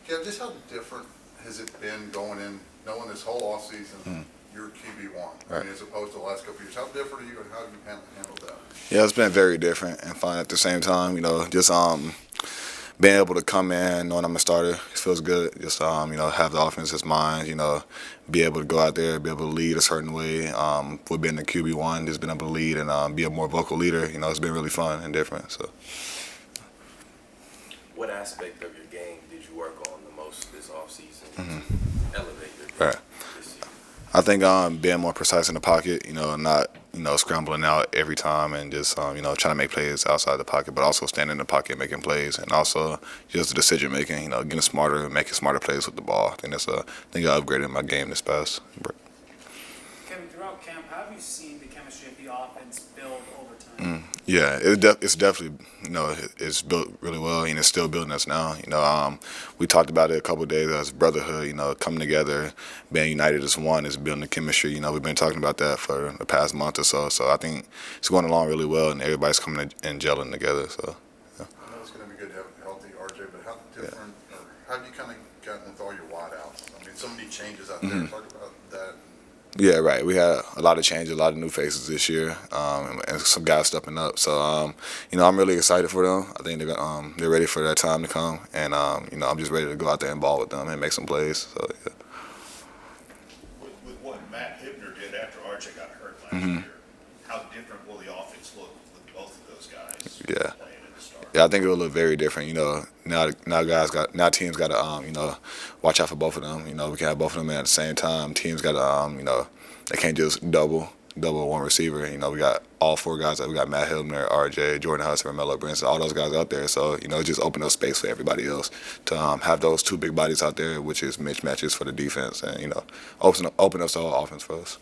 Kev, just how different has it been going in, knowing this whole offseason, you're QB1, I mean, as opposed to the last couple of years? How different are you, and how have you handled that? Yeah, it's been very different and fun at the same time. Just being able to come in knowing I'm a starter, it feels good. Just have the offense as mine. Be able to go out there, be able to lead a certain way. With being the QB1, just being able to lead and be a more vocal leader. It's been really fun and different. So. What aspect of your game did you work on the most this offseason to elevate your game Right. this season? I think being more precise in the pocket, not scrambling out every time and just trying to make plays outside the pocket, but also standing in the pocket making plays, and also just the decision making, getting smarter, making smarter plays with the ball. I think I upgraded my game this past break. Kevin, throughout camp, how have you seen the chemistry of the offense build over time? Yeah, it's definitely it's built really well, and it's still building us now. We talked about it a couple of days as brotherhood. Coming together, being united as one, is building the chemistry. We've been talking about that for the past month or so. So I think it's going along really well, and everybody's coming and gelling together. So. I know it's going to be good to have a healthy RJ, but how different, or how have you kind of gotten with all your wideouts? I mean, so many changes out there. Talk about that. Yeah, right. We had a lot of changes, a lot of new faces this year, and some guys stepping up. So, I'm really excited for them. I think they're ready for that time to come, and I'm just ready to go out there and ball with them and make some plays. So, yeah. With what Matt Hibner did after RJ got hurt last year, how different will the offense look with both of those guys playing at the start? Yeah, I think it will look very different. Now teams got to watch out for both of them. We can have both of them in at the same time. Teams got to they can't just double one receiver. We got all four guys. We got Matt Hibner, RJ, Jordan Hudson, Romello Brinson, all those guys out there. So it just opened up space for everybody else to have those two big bodies out there, which is mismatches for the defense, and open up the whole offense for us.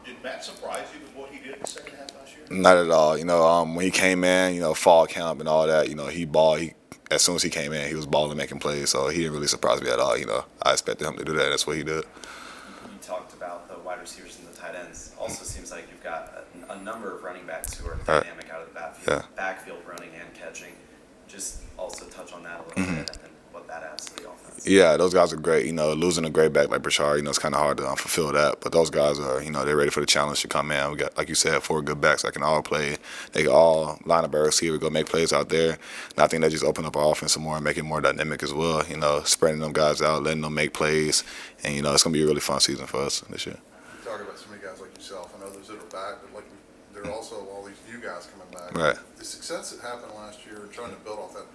Did Matt surprise you with what he did in the second half last year? Not at all. When he came in, fall camp and all that, he balled. As soon as he came in, he was balling, making plays. So he didn't really surprise me at all. I expected him to do that. That's what he did. You talked about the wide receivers and the tight ends. Also seems like you've got a number of running backs who are dynamic out of the backfield running and catching. Just also touch on that a little bit and what that adds to the offense. Yeah, those guys are great. Losing a great back like Brashard, it's kind of hard to fulfill that. But those guys are, they're ready for the challenge to come in. We got, like you said, 4 good backs that can all play. They can all line up a receiver, go make plays out there. And I think that just open up our offense some more and make it more dynamic as well. Spreading them guys out, letting them make plays. And, it's going to be a really fun season for us this year. You talk about so many guys like yourself and others that are back, but there are also all these new guys coming back. Right. The success that happened last year and trying to build off that,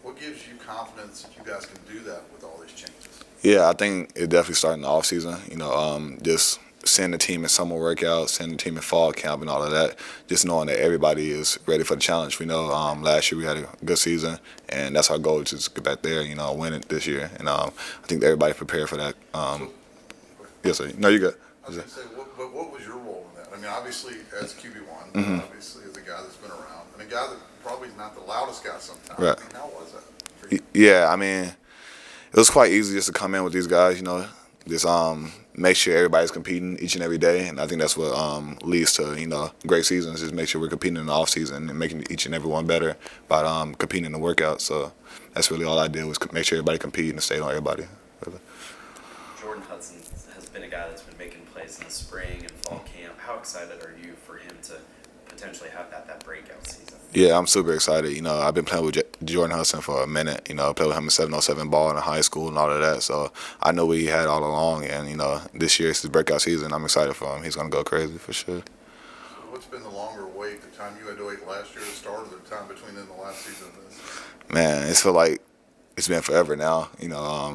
what gives you confidence that you guys can do that with all these changes? Yeah, I think it definitely started in the offseason. Just seeing the team in summer workouts, seeing the team in fall camp and all of that, just knowing that everybody is ready for the challenge. We know last year we had a good season, and that's our goal, to just get back there, win it this year. And I think everybody prepared for that. Yes, sir. No, you good. I was going to say, what was your role in that? I mean, obviously, as QB1, obviously as a guy that's been around, and a guy that probably is not the loudest guy sometimes. Right. I mean, how was that for you? Yeah, it was quite easy just to come in with these guys, just make sure everybody's competing each and every day, and I think that's what leads to great seasons. Just make sure we're competing in the off season and making each and every one better by competing in the workouts. So that's really all I did, was make sure everybody competed and stayed on everybody. Really. Jordan Hudson has been a guy that's been making plays in the spring and fall camp. How excited are you for him to potentially have that breakout season? Yeah, I'm super excited. I've been playing with Jordan Hudson for a minute. I played with him in 707 ball in high school and all of that. So I know what he had all along. And, this year is his breakout season. I'm excited for him. He's going to go crazy for sure. So what's been the longer wait, the time you had to wait last year to start, or the time between then and the last season and this? Man, it's feel like it's been forever now.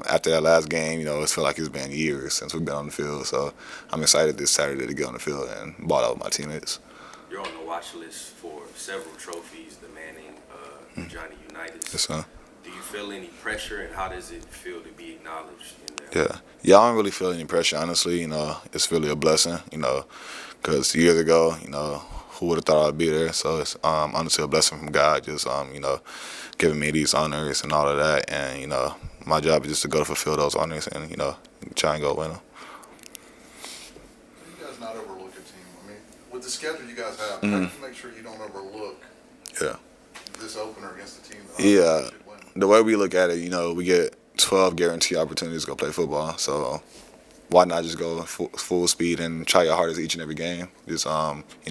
After that last game, it's feel like it's been years since we've been on the field. So I'm excited this Saturday to get on the field and ball out with my teammates. You're on the watch list for several trophies, the Manning, Johnny Unitas. Yes, sir. Do you feel any pressure, and how does it feel to be acknowledged in that? Yeah, I don't really feel any pressure, honestly. It's really a blessing, because years ago, who would have thought I'd be there? So it's honestly a blessing from God, just, giving me these honors and all of that. And, my job is just to go to fulfill those honors and, try and go win them. You guys not overlook a team. I mean, with the schedule you guys have, how do you make sure you don't overlook this opener against the team that should win? The way we look at it, we get 12 guaranteed opportunities to go play football. So why not just go full speed and try your hardest each and every game? Just we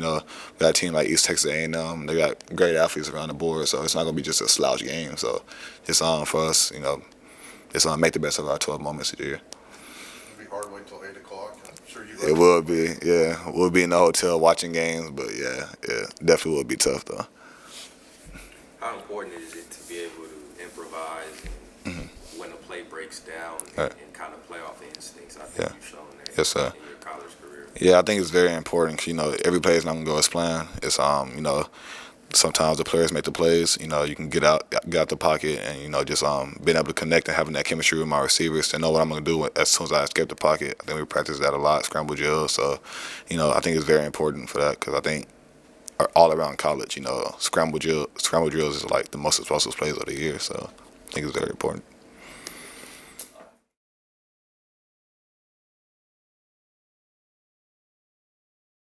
got a team like East Texas A&M. They got great athletes around the board, so it's not gonna be just a slouch game. So it's for us, just make the best of our 12 moments each year. It'd be hard to wait till 8 o'clock. I'm sure you. It will be, yeah. We'll be in the hotel watching games, but yeah, definitely will be tough though. How important is it to be able to improvise and when a play breaks down Right. and kind of play off the instincts? I think you've shown that Yes, sir. in your college career. Yeah, I think it's very important. 'Cause, every play is not gonna go as planned. It's sometimes the players make the plays. You can get out the pocket, and just being able to connect and having that chemistry with my receivers to know what I'm gonna do as soon as I escape the pocket. I think we practice that a lot, scramble drills. So, I think it's very important for that because I think all around college, scramble drills is like the most explosive plays of the year. So, I think it's very important.